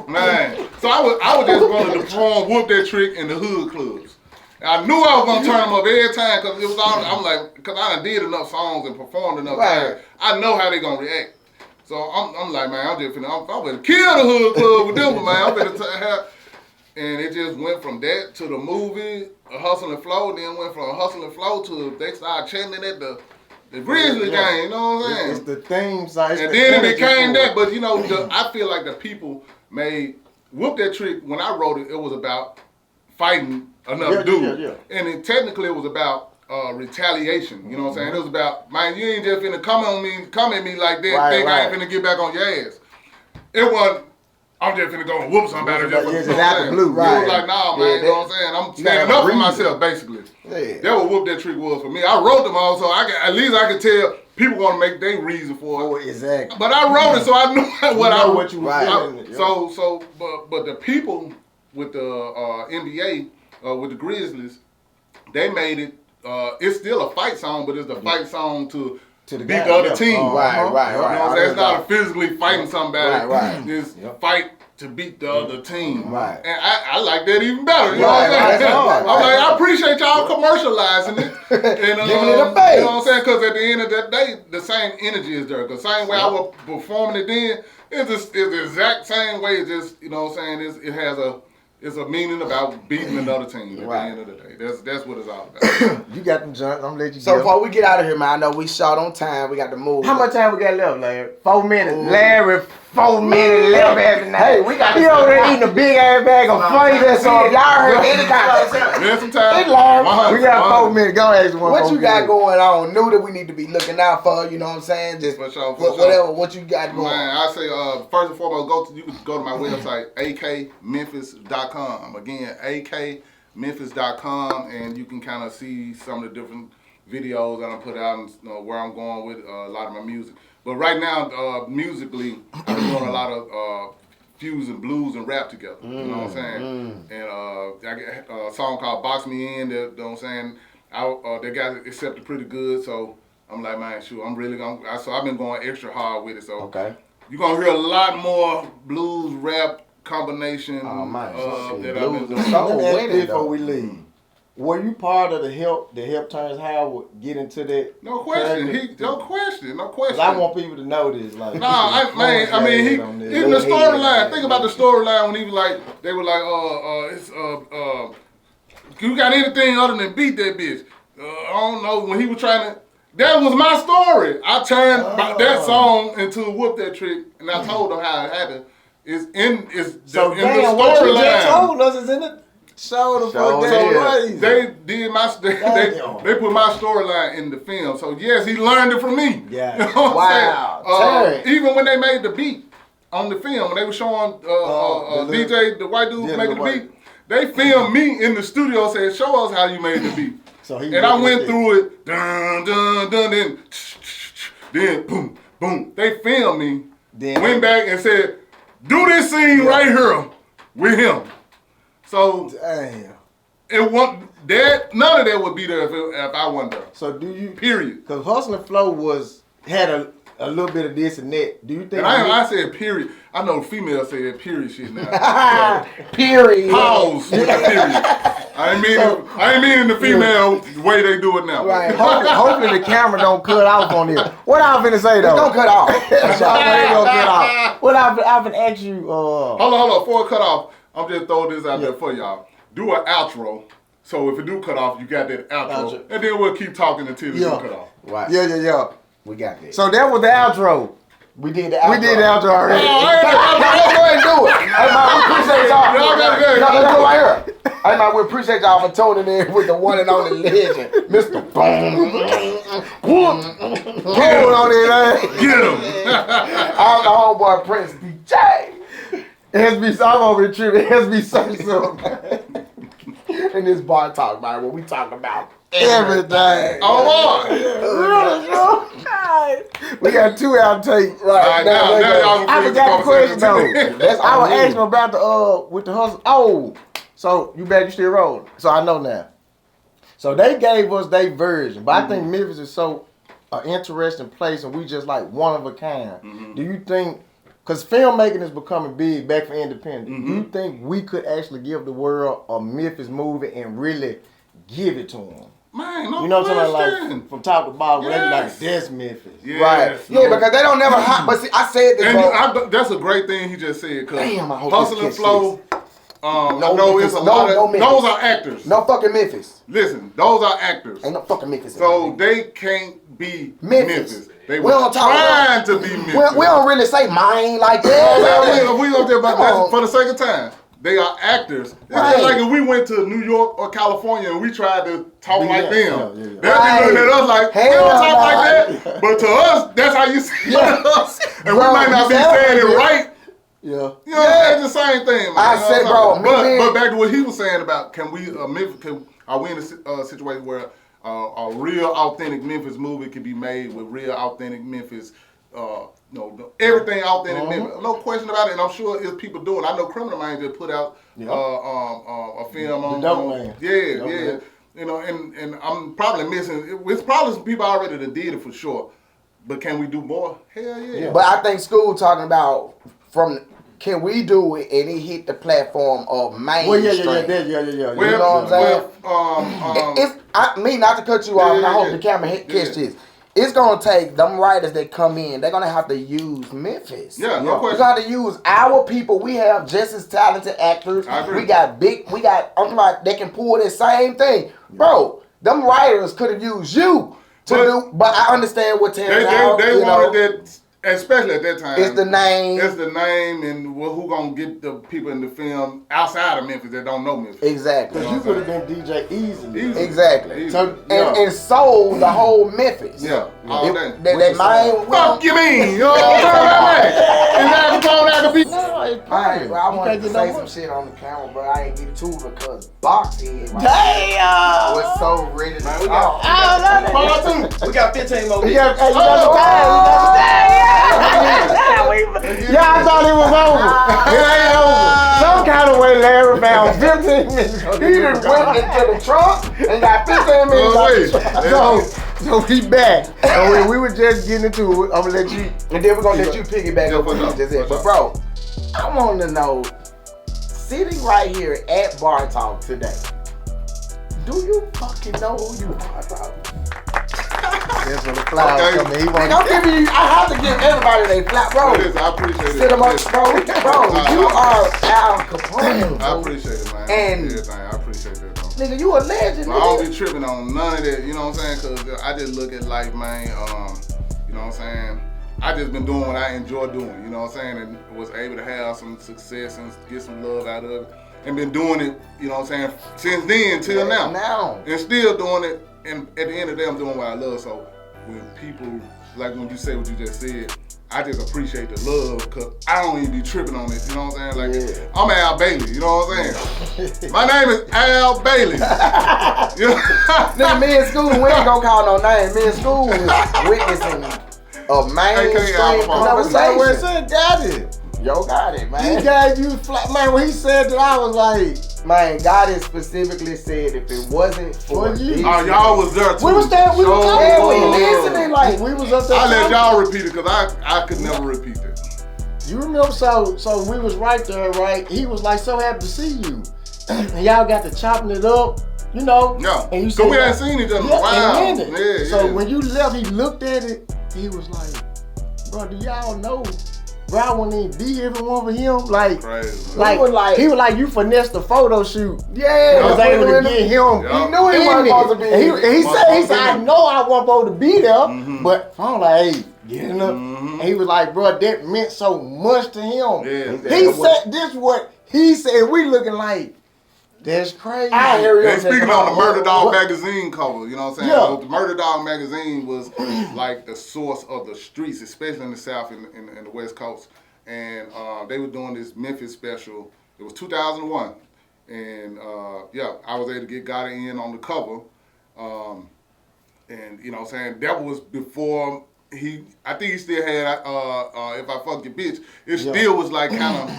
Man. So I was just going to perform Whoop That Trick in the hood clubs. I knew I was gonna turn them up every time because it was all. I'm like, because I done did enough songs and performed enough times. I know how they gonna react. So I'm like, man, I'm gonna kill the hood club with them, man. I'm gonna have. And it just went from that to the movie, A Hustle and Flow. Then went from A Hustle and Flow to they started chanting at the Grizzle game. You know what I'm saying? It's the theme song. And then it became that. But you know, I feel like the people made Whoop That Trick. When I wrote it, it was about fighting another dude. And technically it was about retaliation. You know what I'm saying? It was about, man, you ain't just finna come at me like that, think I ain't finna get back on your ass. It wasn't, I'm just finna go and whoop somebody. It's out the blue, right? It was like, nah, man, you know what I'm saying? I'm standing up for myself, basically. Yeah. That was Whoop That Trick was for me. I wrote them all, so at least I could tell people gonna make their reason for it. Oh, exactly. But I wrote it, so I knew what you were feeling. But the people with the NBA, with the Grizzlies, they made it. It's still a fight song, but it's the fight song to beat the other team. Right. You know what I'm saying? It's not physically fighting somebody. Right. It's fight to beat the other team. Right. And I like that even better. You know what I'm saying? I'm like, I appreciate y'all commercializing it. And, giving it a face. You know what I'm saying? Because at the end of the day, the same energy is there. The same way I was performing it then, it's the exact same way. It's just, you know what I'm saying? It's a meaning about beating another team at the end of the day. That's what it's all about. You got them junk. I'm gonna let you go. So before we get out of here, man, I know we short on time. We got to move. How much time we got left, Larry? 4 minutes. Larry, 4 minutes left every night. Hey, we got. He over there eating a big ass bag of flavor. So if y'all heard any There's some time. Hey, Larry, we got 4 minutes. Go ahead. What you got going on? New that we need to be looking out for. You know what I'm saying? Just whatever. What you got going? Man, I say first and foremost, you can go to my website akmemphis.com. Again, akmemphis.com, and you can kind of see some of the different videos that I put out and where I'm going with a lot of my music. But right now, musically, I'm doing a lot of fusing blues and rap together. You know what I'm saying? And I got a song called "Box Me In." That, you know what I'm saying? That got accepted pretty good. So I'm like, man, shoot, I'm really gonna. So I've been going extra hard with it. So you're gonna hear a lot more blues rap combination. Oh man, that I've been doing. So before we leave, were you part of the help turns Howard get into that? No question. No question. 'Cause I want people to know this. Like, I mean, even the storyline. Think about the storyline when he was like, they were like, you got anything other than beat that bitch? I don't know. When he was trying to, that was my story. I turned that song into Whoop That Trick, and I told them how it happened. It's in the storyline. What you just told us is in the show. They did they put my storyline in the film. So yes, he learned it from me. Yeah. You know what Wow. I'm saying? Even when they made the beat on the film, when they were showing DJ, the white dude making the beat, they filmed me in the studio. Said, "Show us how you made the beat." So and I went through it. Dun dun dun. Then boom boom. They filmed me. Then went back and said, "Do this scene right here with him." So it wasn't that. None of that would be there if I wasn't there. So do you? Period. Because Hustle and Flow had a little bit of this and that. Do you think? And I said period. I know females say that period shit now. Period. Pause with the period. I ain't meaning the female way they do it now. Right. Hopefully the camera don't cut off on this. What I was finna say though? It don't cut off. It don't cut off. What I've been asking you. Hold on. Before it cut off, I'm just throwing this out there for y'all. Do an outro. So if it do cut off, you got that outro. And then we'll keep talking until it do cut off. Right. Yeah. We got that. So that was the outro. We did the outro already. Let's go ahead and do it. Hey man, we appreciate y'all. Let's go right here. Hey man, we appreciate y'all for tuning in with the one and only legend, Mr. Boom. Boom on it, man. Get him. I'm the homeboy Prince DJ. I'm over here tripping. It has to be so. In this bar talk, man, where we talk about everything. Oh boy. We got 2 outtakes. Right. Now y'all I forgot the question though. I was asking about the with the hustle. Oh, so you still rolling. So I know now. So they gave us their version, but I think Memphis is so an interesting place, and we just like one of a kind. Do you think? Because filmmaking is becoming big back for independent. Do you think we could actually give the world a Memphis movie and really give it to them? Man, no you know what I'm question. talking about? Like from top to bottom, they be like, that's Memphis. Yes. Right. Yeah, because they don't never but see, I said this, and that's a great thing he just said. Damn, I hope Hustle and Flow, no, I know it's a lot of, those are actors. No fucking Memphis. Listen, those are actors. Ain't no fucking Memphis. So they can't be Memphis. They were trying to be Memphis. We don't really say mine like that. We don't care about that for the sake of time. They are actors. It's just like if we went to New York or California and we tried to talk like them. They'll be looking at us like, we don't talk like that. But to us, that's how you see us. And we might not be saying it right. Yeah. You know, it's the same thing, man. I said, bro. But back to what he was saying about, are we in a situation where a real authentic Memphis movie can be made with real authentic Memphis, everything authentic Memphis. No question about it, and I'm sure it's people doing. I know Criminal Minds just put out a film on. The Dope Man. Yeah. You know, and I'm probably missing. It's probably some people already that did it for sure. But can we do more? Hell yeah. But I think School talking about can we do it and it hit the platform of mainstream? Well, yeah. You know what I'm saying? It's not to cut you off, and I hope the camera catch this. It's gonna take them writers that come in. They're gonna have to use Memphis. Yeah, no question. We're gonna have to use our people. We have just as talented actors. I agree. We got I'm talking about they can pull the same thing, bro. Them writers could have used you to do, but I understand what Terrence. They wanted that. Especially at that time. It's the name. And who gonna get the people in the film outside of Memphis that don't know Memphis. Exactly. Because you could have been DJ easily. Exactly. So, and sold the whole Memphis. Yeah. All day. That mind. Fuck you mean? You know what I'm saying? Is that Kapone out the beat? No, it's I wanted to say some shit on the camera, but I ain't get to it because Boxhead was so ready to go. We got 15 more. Y'all thought it was over. It ain't over. Some kind of way Larry found 15 minutes. He just went into the trunk and got 15 minutes out the trunk. So we back. So we were just getting into it. I'm gonna let you. And then we're gonna let you piggyback up what you just said. But bro, I want to know, sitting right here at Bar Talk today, Do you fucking know who you are, bro? That's when the flowers come in. He Nigga, I'm giving you, I have to give everybody they flat, bro. Listen, I appreciate it. Sit them up, bro. You are Al Kapone. I appreciate it, man. And everything. I appreciate that, though. nigga, you a legend, But I don't nigga. be tripping on none of that, you know what I'm saying? Because I just look at life, man, you know what I'm saying? I just been doing what I enjoy doing, you know what I'm saying? And was able to have some success and get some love out of it. And been doing it, you know what I'm saying, since then till now. Now. And still doing it. And at the end of the day, I'm doing what I love. So when people, like when you say what you just said, I just appreciate the love because I don't even be tripping on it, you know what I'm saying? Like, I'm Al Bailey, you know what I'm saying? My name is Al Bailey. You know? Nigga, me in school, we ain't gonna call no name. Me in school was witnessing a mainstream conversation. Where it said got it. Yo, got it, man. He gave you flat, man. When he said that, I was like, man, God has specifically said if it wasn't for you. these Oh, y'all was there too. We was there. We was yeah, we listening like we was up there. I let y'all repeat it because I could never repeat that. You remember? So we was right there, right? He was like so happy to see you, and y'all got to chopping it up, you know. Yeah. And you So said, we hadn't seen each other in a while. in a minute. Yeah, So yeah. when you left, he looked at it. He was like, "Bro, do y'all know? Bro, I wouldn't even be here if it weren't for him." Like, Crazy, like he was like, you finessed the photo shoot. yeah, I was able to get him. Yeah. he knew he wasn't supposed to be. He said, I know I wasn't supposed to be there, Mm-hmm. but I'm like, hey, get him up. And he was like, bro, that meant so much to him. Yeah. He said, this is what he said. We looking like, that's crazy. I hear you. And speaking on the Murder Dog What? magazine cover, you know what I'm saying? Yeah. The Murder Dog magazine was like the source of the streets, especially in the South and in the West Coast. And they were doing this Memphis special. It was 2001. And yeah, I was able to get Gotti in on the cover. And you know what I'm saying? That was before I think he still had If I Fuck Your Bitch. It still was like kind of,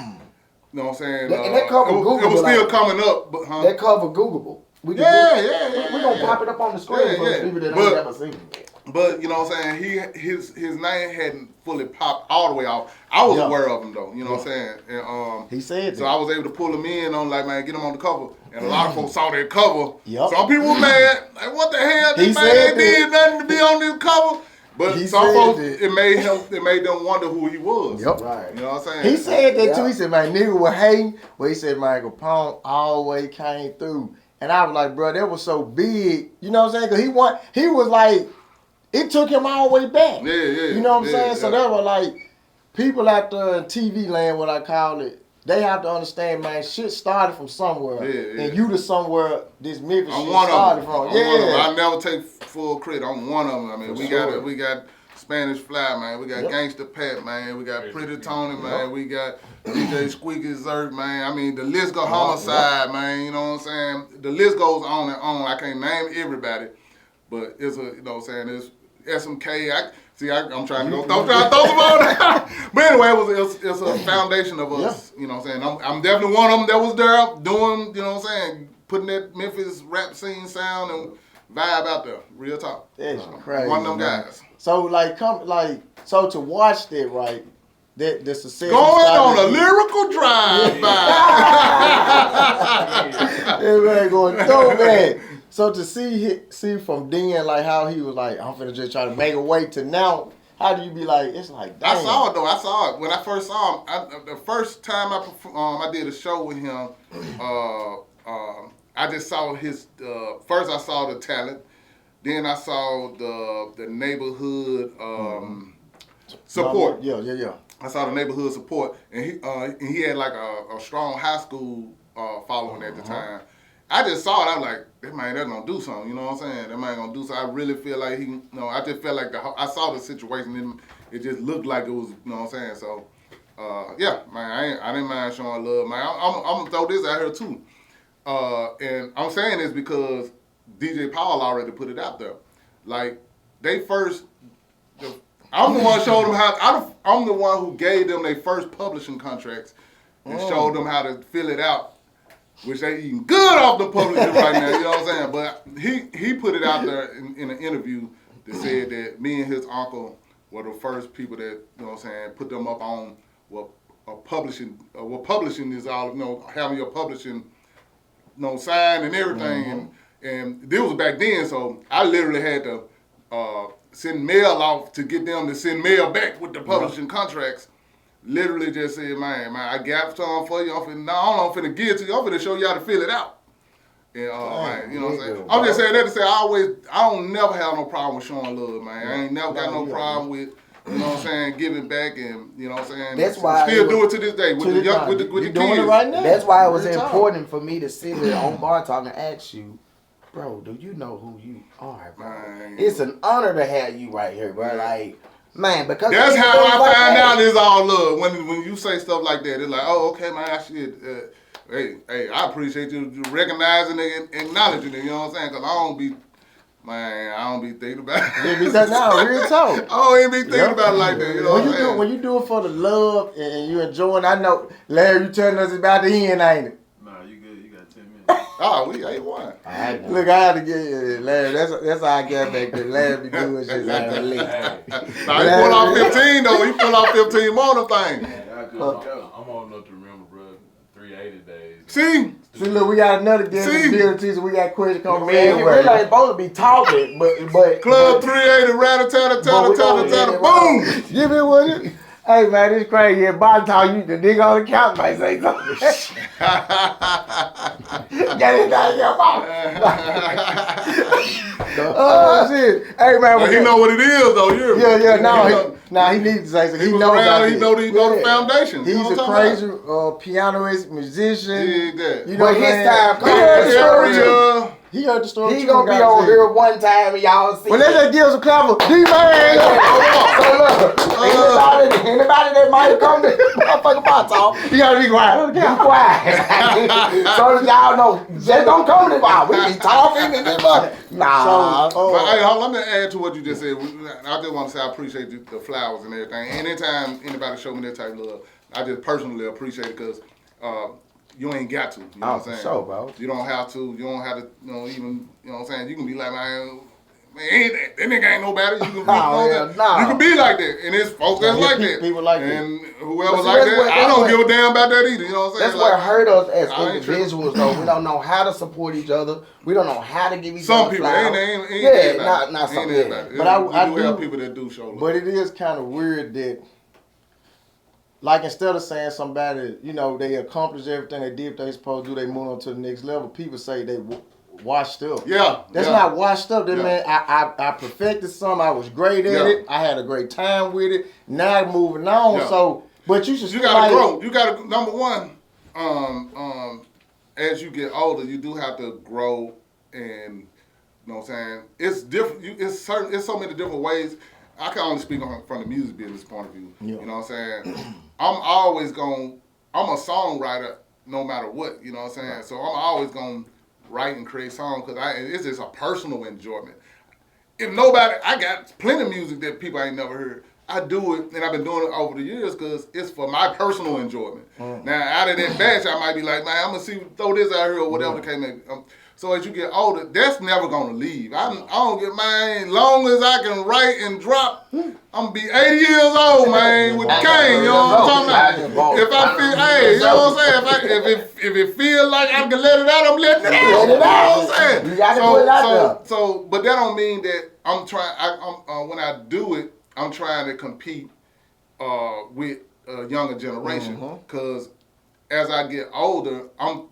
you know what I'm saying? And that cover Google, it was still like, coming up, but that cover Googleable. We can yeah. We're gonna pop it up on the screen for the people that ain't never seen it. But you know what I'm saying? His name hadn't fully popped all the way off. I was aware of him though, you know what I'm saying? And He said so that. I was able to pull him in on like, man, get him on the cover. And a lot of folks saw that cover. Yep. Some people were mad. Like, what the hell? He This man said ain't did nothing to be on this cover. But He some said folks, that. it made them wonder who he was. Yep. Right. You know what I'm saying? He said that too. Yeah. He said, my nigga was hating, but he said, my Capone always came through. And I was like, bro, that was so big. You know what I'm saying? Because he was like, it took him all the way back. Yeah. You know what I'm saying? Yeah. So that was like, people out there in TV land, what I call it, they have to understand, man, shit started from somewhere. Yeah. And you to somewhere this Memphis I'm shit one of started them. from. I'm one of them. Yeah. I never take full credit. I'm one of them. I mean, For we got Spanish Fly, man. We got Yep. Gangsta Pat, man. We got Pretty Tony, man. We got DJ Squeaky Zerk, man. I mean, the list goes Homicide, man. You know what I'm saying? The list goes on and on. I can't name everybody, but it's a, you know what I'm saying? It's SMK. I'm trying to throw some on there. But anyway, it's a foundation of us. You know what I'm saying? I'm definitely one of them that was there doing, you know what I'm saying, putting that Memphis rap scene sound and vibe out there. Real talk. That's crazy. One of them man. guys. So so to watch that, right? The success. Going on a started- lyrical drive-by. Everybody going throw man. So to see from then like how he was like, I'm finna just try to make a way to now. How do you be like? It's like, damn. I saw it though. I saw it when I first saw him. The first time I did a show with him, I just saw his. First, I saw the talent. Then I saw the neighborhood support. Yeah. I saw the neighborhood support, and he had like a strong high school following at the time. I just saw it. I was like, that man, they're gonna do something. You know what I'm saying? That man gonna do something. I really feel like I just felt like I saw the situation, and it just looked like it was. You know what I'm saying? So, yeah, man, I didn't mind showing love, man. I'm gonna throw this out here too, and I'm saying this because DJ Paul already put it out there. Like I'm the one showed them how. I'm the one who gave them their first publishing contracts and showed them how to fill it out. Which they eating good off the publishing right now, you know what I'm saying? But he put it out there in an interview that said that me and his uncle were the first people that, you know what I'm saying, put them up on what publishing is all, you know, having your publishing, you know, signed and everything. And And this was back then, so I literally had to send mail off to get them to send mail back with the publishing contracts. Literally just said, man, I got some for you. I'm finna give it to you. I'm finna show you how to fill it out. And, man, you know what I'm saying? I'm just saying that to say I don't never have no problem with showing love, man. I ain't never got no problem with, you know what I'm saying, giving back and, you know what I'm saying? That's why still do it to this day with the kids. Doing it right now. That's why it was important for me to sit there on Bar Talk and ask you, bro, do you know who you are, bro? Man. It's an honor to have you right here, bro. Like, man, because that's how I find out it's all love. When you say stuff like that, it's like, oh, okay, man, I should. Hey, I appreciate you recognizing and acknowledging it. You know what I'm saying? Because I don't be thinking about it. Because now, real talk. I don't even be thinking about it like that. You know what I'm saying? When you do it for the love and you enjoying, I know, Larry, you telling us about the end, ain't it? Nah, you good. You got 10 minutes. Oh, we ain't one. Look, I had to get Larry. That's how I get back there. Larry be doing shit like that. Nah, he pull off 15 though. He pull off 15 more of them things. I'm old enough to remember, bro. 380 days. See, look, we got another guest in the building, so we got questions coming in. Man, you really ain't supposed to be talking, but Club 380, rat-a-tat-a-tat-a-tat-a-tat, boom. Give me one. Hey man, this crazy. Yeah, by the time you the nigga on the couch might say something. Get it out of your mouth. Oh shit. Hey man, he know what it is though. Yeah. Nah, he needs to say something. He know around, he know the foundation. He's a crazy pianist, musician. You know, but his time comes. He heard the story. He gonna be on here one time and y'all see. Well, let's just give us a clap for D-Man. So look, anybody that might have come to motherfucking Bar Talk, you gotta be quiet. Be quiet. So that y'all know, just don't come to the bar. We be talking and this nah. But hey, let me add to what you just said. I just want to say I appreciate the flowers and everything. Anytime anybody show me that type of love, I just personally appreciate it because you ain't got to. You know what I'm saying? Sure, bro. You don't have to. You don't have to. Even. You know what I'm saying? You can be like, man, that nigga ain't nobody. You can be, you can be like that, and it's folks that's like that. People like that, and whoever like that, I don't give a damn about that either. You know what I'm saying? That's what hurt us as individuals, though. We don't know how to support each other. We don't know how to give each other people. Not some people. But I do have people that do show love. But it is kind of weird that, like, instead of saying somebody, you know, they accomplished everything they did, they supposed to do, they move on to the next level. People say they washed up. Yeah. That's not washed up. That man, I perfected something. I was great at it. I had a great time with it. Now I'm moving on. Yeah. So, but you should. You gotta grow. You gotta number one. As you get older, you do have to grow, and you know what I'm saying. It's different. It's so many different ways. I can only speak from the music business point of view. Yeah. You know what I'm saying. I'm a songwriter no matter what. You know what I'm saying. So I'm always gonna write and create songs because it's just a personal enjoyment. If nobody, I got plenty of music that people ain't never heard. I do it, and I've been doing it over the years because it's for my personal enjoyment. Now, out of that batch, I might be like, man, I'm going to throw this out here or whatever the case may be. So as you get older, that's never going to leave. I don't get, man, long as I can write and drop, I'm going to be 80 years old, man, with the cane, you know what I'm talking about? If I feel, hey, you know what I'm saying? If it feels like I can let it out, I'm letting it out. You know what I'm saying? You got to put it out there. So, but that don't mean that I'm trying, when I do it, I'm trying to compete with a younger generation because as I get older, I'm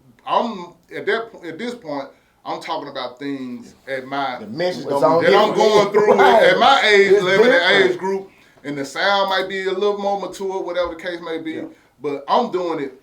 at this point. I'm talking about things at my that I'm going through at my age level, age group, and the sound might be a little more mature, whatever the case may be. Yeah. But I'm doing it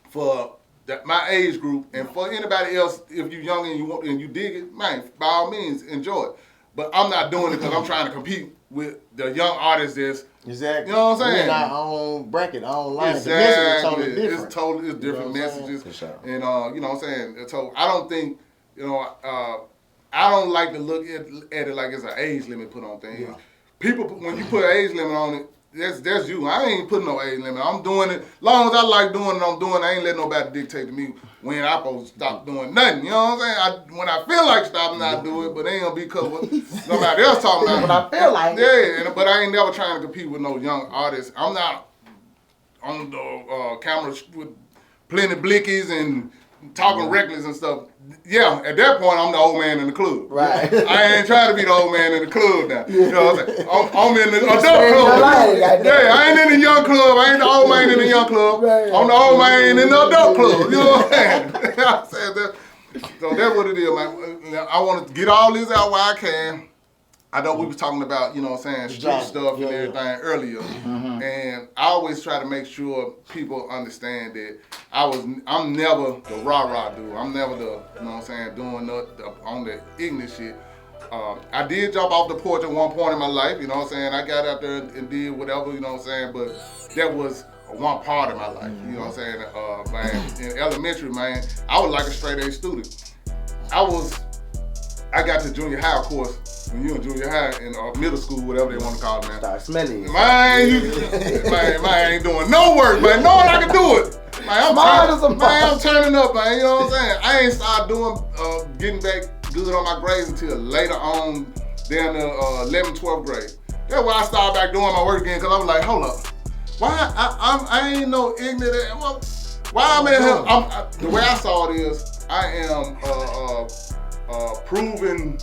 for my age group, and for anybody else. If you're young and you dig it, man, by all means, enjoy it. But I'm not doing it because I'm trying to compete with the young artists that's exactly. You know what I'm saying? We're in our own bracket, our own line. Exactly. The message is totally different. It's different messages. Sure. And you know what I'm saying? So I don't think, I don't like to look at it like it's an age limit put on things. Yeah. People, when you put an age limit on it, that's you. I ain't putting no age limit. I'm doing it. As long as I like doing it, I'm doing it. I ain't letting nobody dictate to me when I'm supposed to stop doing nothing. You know what I'm saying? When I feel like stopping, I do it, but it ain't gonna be because nobody else talking about it. When I feel like it. But I ain't never trying to compete with no young artists. I'm not on the camera with plenty of blickies and talking reckless and stuff. Yeah, at that point, I'm the old man in the club. Right. I ain't trying to be the old man in the club now. You know what I'm saying? I'm in the adult club. Yeah, I ain't in the young club. I ain't the old man in the young club. I'm the old man in the adult club. You know what I'm saying? I said that. So that's what it is, man. I want to get all this out while I can. I know we was talking about, you know what I'm saying, street stuff and everything earlier. And I always try to make sure people understand that I'm never the rah-rah dude. I'm never the, you know what I'm saying, doing on the ignorant shit. I did jump off the porch at one point in my life, you know what I'm saying. I got out there and did whatever, you know what I'm saying, but that was one part of my life, you know what I'm saying. Man, in elementary, man, I was like a straight A student. I got to junior high, of course. When you in junior high and middle school, whatever they want to call it, man. Start smelling you. Man, I ain't doing no work, man. Knowing I can do it. Man, I'm turning up, man. You know what I'm saying? I ain't started doing, getting back good on my grades until later on, down to 11th, 12th grade. That's why I started back doing my work again, because I was like, hold up. Why? I ain't no ignorant. Why I'm in here? The way I saw it is, I am proving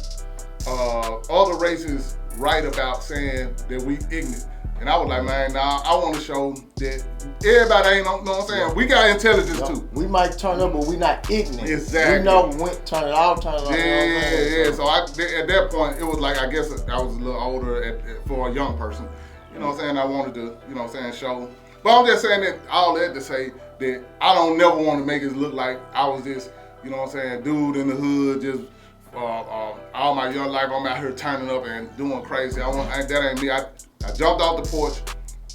other races right about saying that we ignorant. And I was like, man, nah, I want to show that everybody ain't, know what I'm saying? We got intelligence too. We might turn up, but we not ignorant. Exactly. We know when turn it off, turn it off. Yeah. So at that point, it was like, I guess I was a little older for a young person. You know what I'm saying? I wanted to, you know what I'm saying, show. But I'm just saying that, all that to say that I don't never want to make it look like I was this, you know what I'm saying, dude in the hood, just all my young life, I'm out here turning up and doing crazy. That ain't me. I jumped off the porch,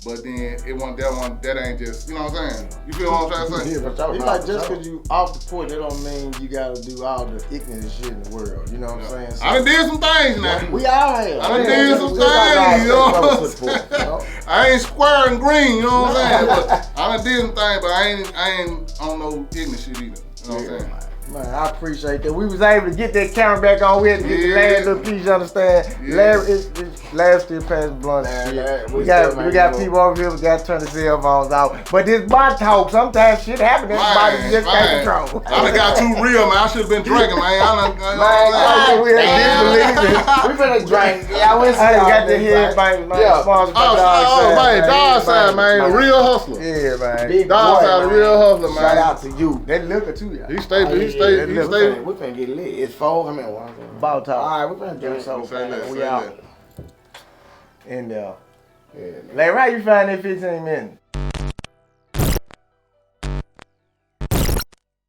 but then it wasn't that one. That ain't just, you know what I'm saying? You feel what I'm trying to say? Yeah, it's like just because you off the porch, that don't mean you gotta do all the ignorant shit in the world. You know what I'm saying? So, I done did some things now. We all have. I done did some things, you know what I'm saying? I ain't square and green, you know what I'm saying? But I done did some things, but I ain't on no ignorant shit either. You know what I'm saying? Man, I appreciate that. We was able to get that camera back on. We had to get the last little piece, you understand? Larry still passing blunt shit. We got people over here, we got to turn the cell phones off. But this bot talk, sometimes shit happens, everybody just can't control. I done got too real, man. I should have been drinking, man. We better drink. Yeah, I got the head bang, man. Sponsored by Oh, man, dog side, man. A real hustler. Yeah, man. Dog side, a real hustler, man. Shout out to you. That liquor too, y'all. He stay. We finna get lit. It's 4. How many? About time. All right, we finna drink something. We out. In there. Larry, how you find that 15 minutes?